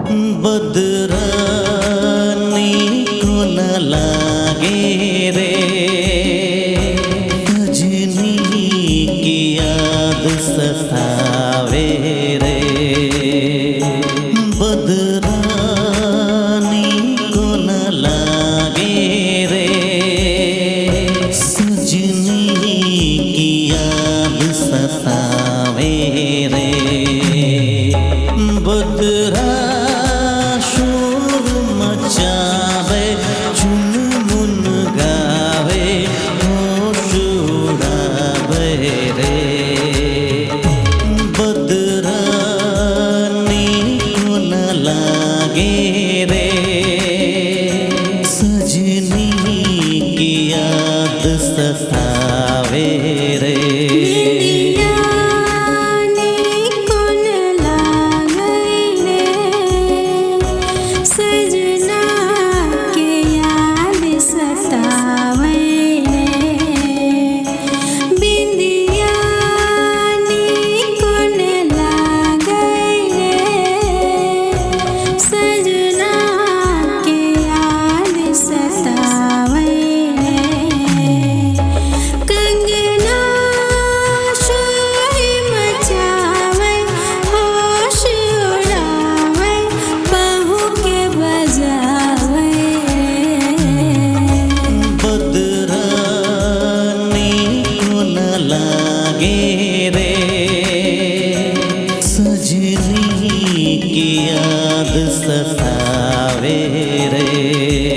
बदरानी को न लागे रे, सजनी की याद सतावे रे। बदरानी को न लागे रे, सजनी की याद सतावे रे। बदरा शोर मचावे, चुनमुन गावे, होश उड़ावे रे। बदरानी को न लागे रे, सजनी की याद सतावे रे। सजनी की याद सतावे रे।